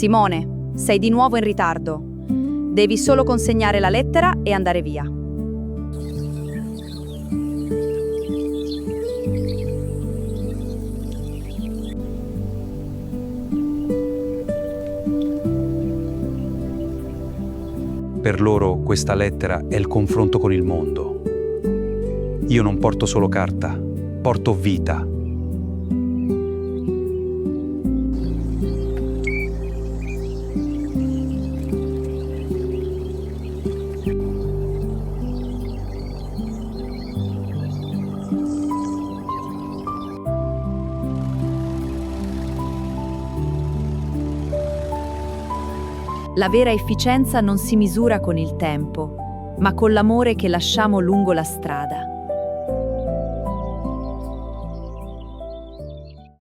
Simone, sei di nuovo in ritardo. Devi solo consegnare la lettera e andare via. Per loro questa lettera è il confronto con il mondo. Io non porto solo carta, porto vita. La vera efficienza non si misura con il tempo, ma con l'amore che lasciamo lungo la strada.